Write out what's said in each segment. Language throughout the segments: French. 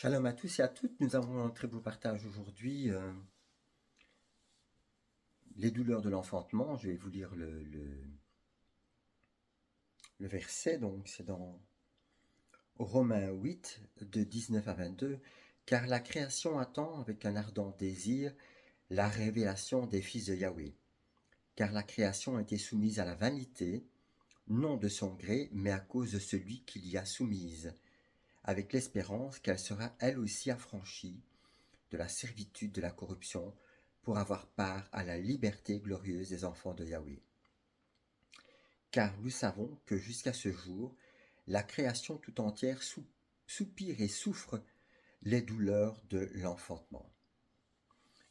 Shalom à tous et à toutes, nous avons un très beau partage aujourd'hui, les douleurs de l'enfantement. Je vais vous lire le verset, donc c'est dans Romains 8, de 19 à 22. Car la création attend avec un ardent désir la révélation des fils de Yahweh. Car la création a été soumise à la vanité, non de son gré, mais à cause de celui qui l'y a soumise, avec l'espérance qu'elle sera elle aussi affranchie de la servitude de la corruption, pour avoir part à la liberté glorieuse des enfants de Yahweh. Car nous savons que jusqu'à ce jour, la création tout entière soupire et souffre les douleurs de l'enfantement.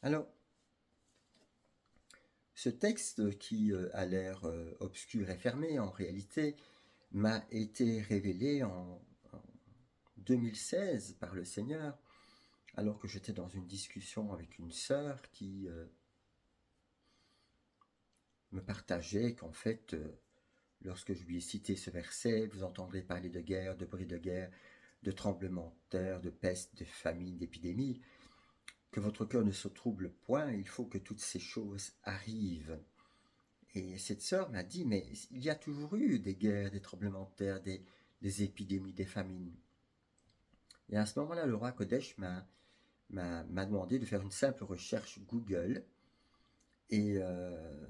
Alors, ce texte qui a l'air obscur et fermé, en réalité, m'a été révélé en 2016 par le Seigneur, alors que j'étais dans une discussion avec une sœur qui me partageait qu'en fait, lorsque je lui ai cité ce verset, vous entendrez parler de guerre, de bruit de guerre, de tremblements de terre, de peste, de famine, d'épidémie, que votre cœur ne se trouble point, il faut que toutes ces choses arrivent. Et cette sœur m'a dit, mais il y a toujours eu des guerres, des tremblements de terre, des épidémies, des famines. Et à ce moment-là, le roi Kodesh m'a demandé de faire une simple recherche Google. Et, euh,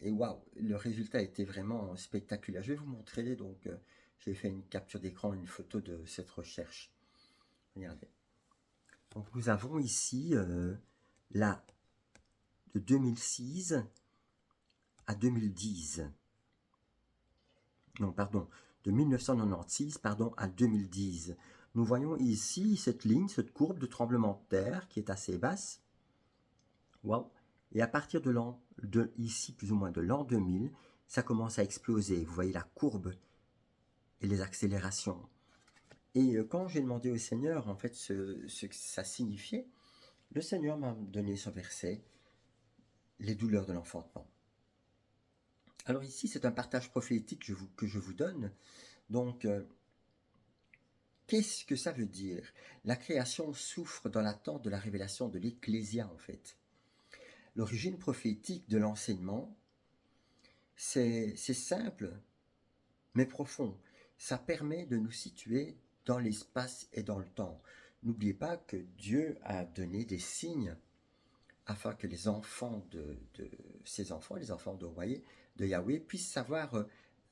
et waouh, le résultat était vraiment spectaculaire. Je vais vous montrer, donc j'ai fait une capture d'écran, une photo de cette recherche. Regardez. Donc nous avons ici là de 2006 à 2010. Non, pardon, de 1996 pardon, à 2010. Nous voyons ici cette ligne, cette courbe de tremblement de terre qui est assez basse. Waouh. Et à partir de ici, plus ou moins de l'an 2000, ça commence à exploser. Vous voyez la courbe et les accélérations. Et quand j'ai demandé au Seigneur en fait ce que ça signifiait, le Seigneur m'a donné ce verset, les douleurs de l'enfantement. Alors ici, c'est un partage prophétique que je vous donne. Donc, qu'est-ce que ça veut dire? La création souffre dans l'attente de la révélation de l'Ecclésia, en fait. L'origine prophétique de l'enseignement, c'est simple, mais profond. Ça permet de nous situer dans l'espace et dans le temps. N'oubliez pas que Dieu a donné des signes afin que les enfants de ses enfants, les enfants de Yahweh, puissent savoir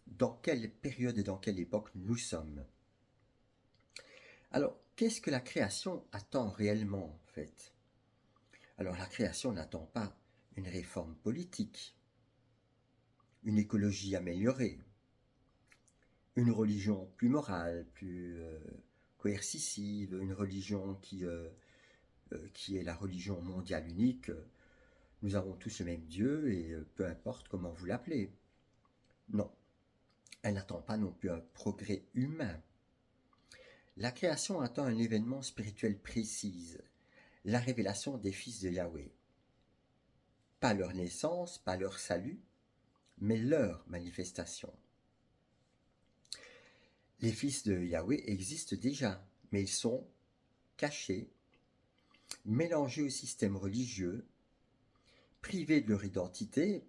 dans quelle période et dans quelle époque nous sommes. Alors, qu'est-ce que la création attend réellement, en fait? Alors, la création n'attend pas une réforme politique, une écologie améliorée, une religion plus morale, plus coercitive, une religion qui est la religion mondiale unique. Nous avons tous le même Dieu et peu importe comment vous l'appelez. Non, elle n'attend pas non plus un progrès humain. La création attend un événement spirituel précis, la révélation des fils de Yahweh. Pas leur naissance, pas leur salut, mais leur manifestation. Les fils de Yahweh existent déjà, mais ils sont cachés, mélangés au système religieux, privés de leur identité,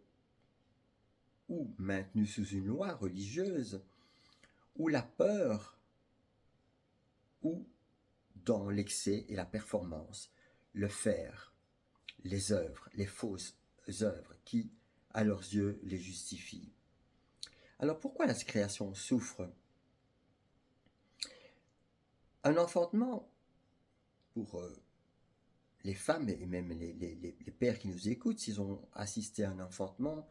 ou maintenus sous une loi religieuse, ou la peur, ou dans l'excès et la performance, le faire, les œuvres, les fausses œuvres qui, à leurs yeux, les justifient. Alors pourquoi la création souffre? Un enfantement, pour les femmes et même les pères qui nous écoutent, s'ils ont assisté à un enfantement,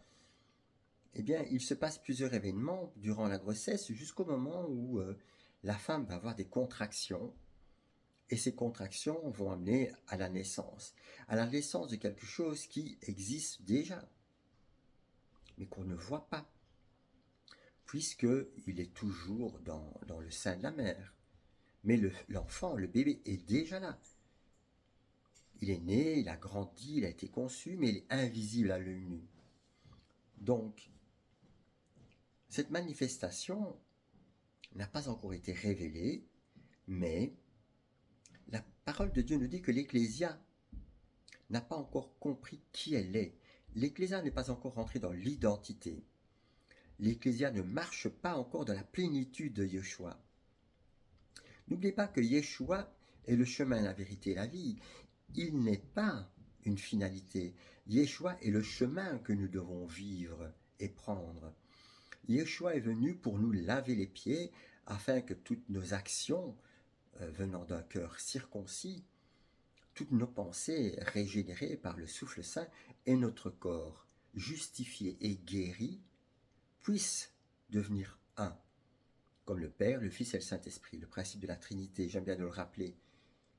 eh bien, il se passe plusieurs événements durant la grossesse jusqu'au moment où la femme va avoir des contractions. Et ces contractions vont amener à la naissance de quelque chose qui existe déjà, mais qu'on ne voit pas, puisqu'il est toujours dans le sein de la mère. Mais l'enfant, le bébé, est déjà là. Il est né, il a grandi, il a été conçu, mais il est invisible à l'œil nu. Donc, cette manifestation n'a pas encore été révélée, mais parole de Dieu nous dit que l'Ecclésia n'a pas encore compris qui elle est. L'Ecclésia n'est pas encore rentrée dans l'identité. L'Ecclésia ne marche pas encore dans la plénitude de Yeshua. N'oubliez pas que Yeshua est le chemin, la vérité et la vie. Il n'est pas une finalité. Yeshua est le chemin que nous devons vivre et prendre. Yeshua est venu pour nous laver les pieds afin que toutes nos actions venant d'un cœur circoncis, toutes nos pensées régénérées par le souffle saint et notre corps justifié et guéri puissent devenir un, comme le Père, le Fils et le Saint-Esprit, le principe de la Trinité, j'aime bien de le rappeler,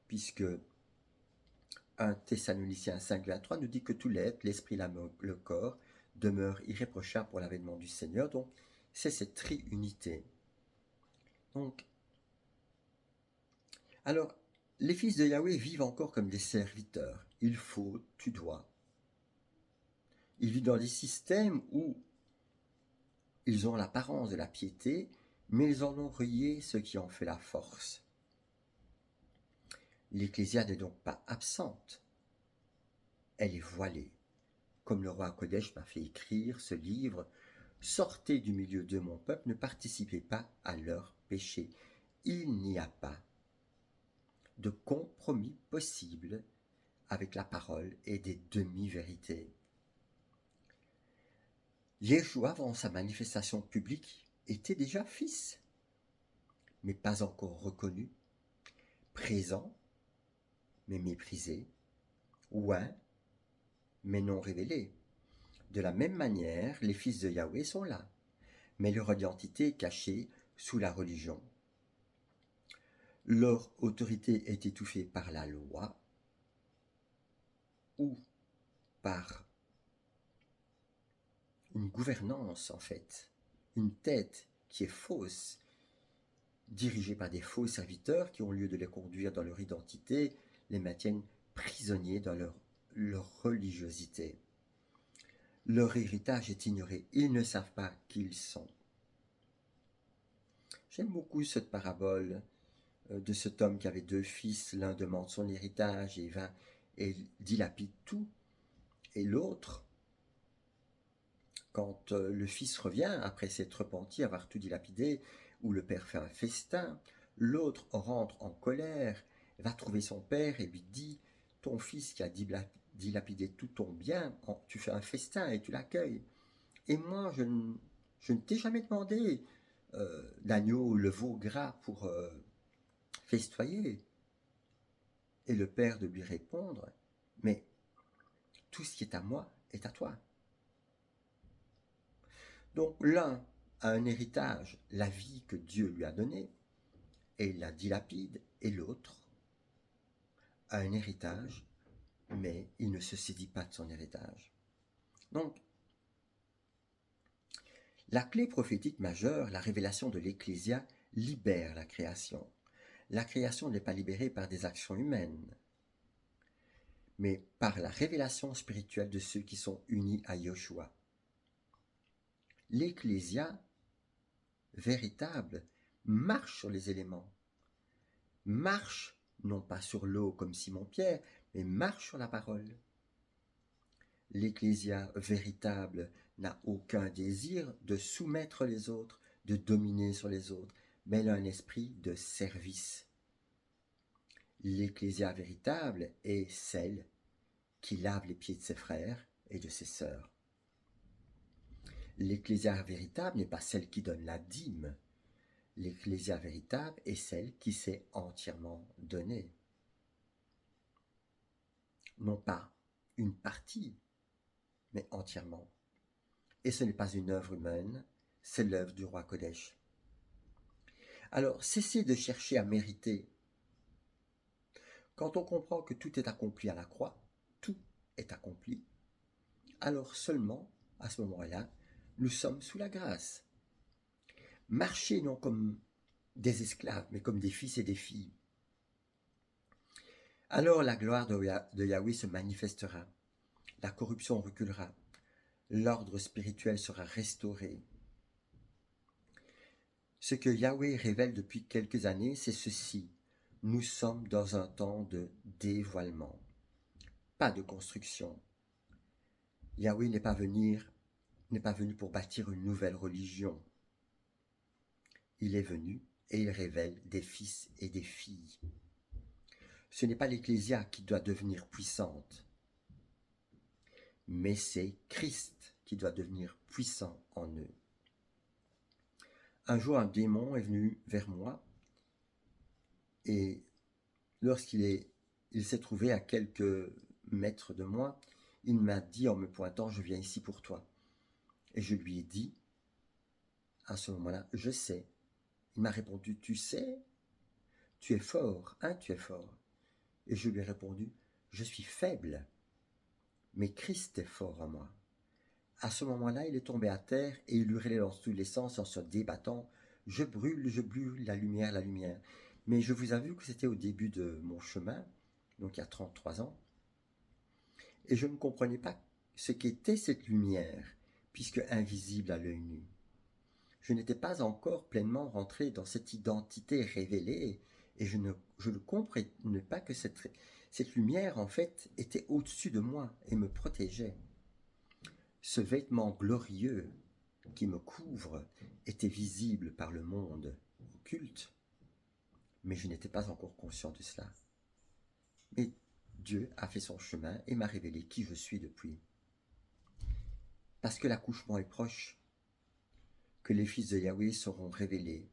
puisque 1 Thessaloniciens 5,23 nous dit que tout l'être, l'esprit, l'âme, le corps, demeure irréprochable pour l'avènement du Seigneur. Donc, c'est cette triunité. Donc, alors, les fils de Yahweh vivent encore comme des serviteurs. Il faut, tu dois. Ils vivent dans des systèmes où ils ont l'apparence de la piété, mais ils en ont renié ce qui en fait la force. L'Ecclésia n'est donc pas absente. Elle est voilée. Comme le roi Kodesh m'a fait écrire ce livre, « Sortez du milieu de mon peuple, ne participez pas à leurs péchés. » Il n'y a pas de compromis possible avec la parole et des demi-vérités. Yeshua, avant sa manifestation publique, était déjà fils, mais pas encore reconnu, présent, mais méprisé, oint, mais non révélé. De la même manière, les fils de Yahweh sont là, mais leur identité est cachée sous la religion. Leur autorité est étouffée par la loi ou par une gouvernance, en fait, une tête qui est fausse, dirigée par des faux serviteurs qui, au lieu de les conduire dans leur identité, les maintiennent prisonniers dans leur religiosité. Leur héritage est ignoré, ils ne savent pas qui ils sont. J'aime beaucoup cette parabole de cet homme qui avait 2 fils, l'un demande son héritage et va et dilapide tout, et l'autre, quand le fils revient, après s'être repenti, avoir tout dilapidé, où le père fait un festin, l'autre rentre en colère, va trouver son père et lui dit « Ton fils qui a dilapidé tout ton bien, tu fais un festin et tu l'accueilles. Et moi, je ne t'ai jamais demandé l'agneau ou le veau gras pour festoyer. » Et le père de lui répondre « Mais tout ce qui est à moi est à toi. » Donc l'un a un héritage, la vie que Dieu lui a donnée, et il la dilapide, et l'autre a un héritage, mais il ne se saisit pas de son héritage. Donc, la clé prophétique majeure, la révélation de l'Ecclésia, libère la création. La création n'est pas libérée par des actions humaines, mais par la révélation spirituelle de ceux qui sont unis à Yeshua. L'Ecclésia véritable marche sur les éléments, marche non pas sur l'eau comme Simon-Pierre, mais marche sur la parole. L'Ecclésia véritable n'a aucun désir de soumettre les autres, de dominer sur les autres, mais elle a un esprit de service. L'Ecclésia véritable est celle qui lave les pieds de ses frères et de ses sœurs. L'Ecclésia véritable n'est pas celle qui donne la dîme. L'Ecclésia véritable est celle qui s'est entièrement donnée. Non pas une partie, mais entièrement. Et ce n'est pas une œuvre humaine, c'est l'œuvre du roi Kodesh. Alors, cessez de chercher à mériter. Quand on comprend que tout est accompli à la croix, tout est accompli, alors seulement, à ce moment-là, nous sommes sous la grâce. Marchez non comme des esclaves, mais comme des fils et des filles. Alors la gloire de Yahweh se manifestera, la corruption reculera, l'ordre spirituel sera restauré. Ce que Yahweh révèle depuis quelques années, c'est ceci. Nous sommes dans un temps de dévoilement, pas de construction. Yahweh n'est pas venu pour bâtir une nouvelle religion. Il est venu et il révèle des fils et des filles. Ce n'est pas l'Ecclésia qui doit devenir puissante, mais c'est Christ qui doit devenir puissant en eux. Un jour, un démon est venu vers moi et lorsqu'il s'est trouvé à quelques mètres de moi, il m'a dit en me pointant, je viens ici pour toi. Et je lui ai dit, à ce moment-là, je sais. Il m'a répondu, tu sais, tu es fort, hein, tu es fort. Et je lui ai répondu, je suis faible, mais Christ est fort en moi. À ce moment-là, il est tombé à terre et il hurlait dans tous les sens en se débattant, je brûle, la lumière, la lumière. Mais je vous avoue que c'était au début de mon chemin, donc il y a 33 ans, et je ne comprenais pas ce qu'était cette lumière, puisque invisible à l'œil nu. Je n'étais pas encore pleinement rentré dans cette identité révélée, et je ne comprenais pas que cette lumière, en fait, était au-dessus de moi et me protégeait. Ce vêtement glorieux qui me couvre était visible par le monde occulte, mais je n'étais pas encore conscient de cela. Mais Dieu a fait son chemin et m'a révélé qui je suis depuis. Parce que l'accouchement est proche, que les fils de Yahweh seront révélés.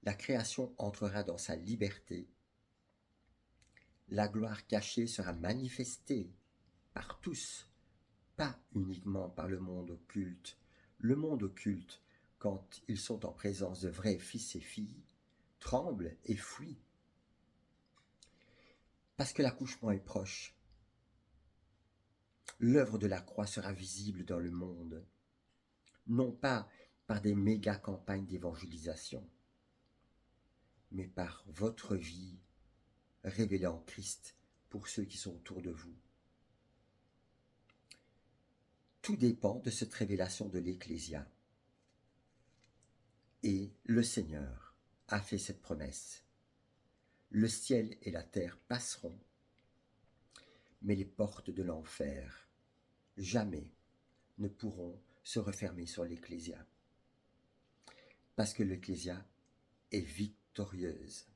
La création entrera dans sa liberté. La gloire cachée sera manifestée par tous, pas uniquement par le monde occulte. Le monde occulte, quand ils sont en présence de vrais fils et filles, tremble et fuit. Parce que l'accouchement est proche, l'œuvre de la croix sera visible dans le monde, non pas par des méga campagnes d'évangélisation, mais par votre vie révélée en Christ pour ceux qui sont autour de vous. Tout dépend de cette révélation de l'Ecclésia. Et le Seigneur a fait cette promesse. Le ciel et la terre passeront, mais les portes de l'enfer jamais ne pourront se refermer sur l'Ecclésia. Parce que l'Ecclésia est victorieuse.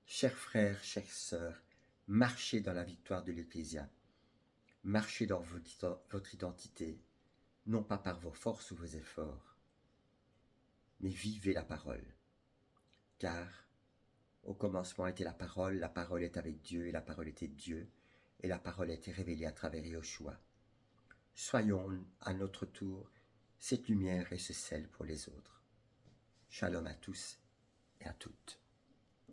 Chers frères, chères sœurs, marchez dans la victoire de l'Ecclésia. Marchez dans votre identité, non pas par vos forces ou vos efforts, mais vivez la parole. Car au commencement était la parole est avec Dieu, et la parole était Dieu, et la parole a été révélée à travers Yoshua. Soyons à notre tour cette lumière et ce sel pour les autres. Shalom à tous et à toutes.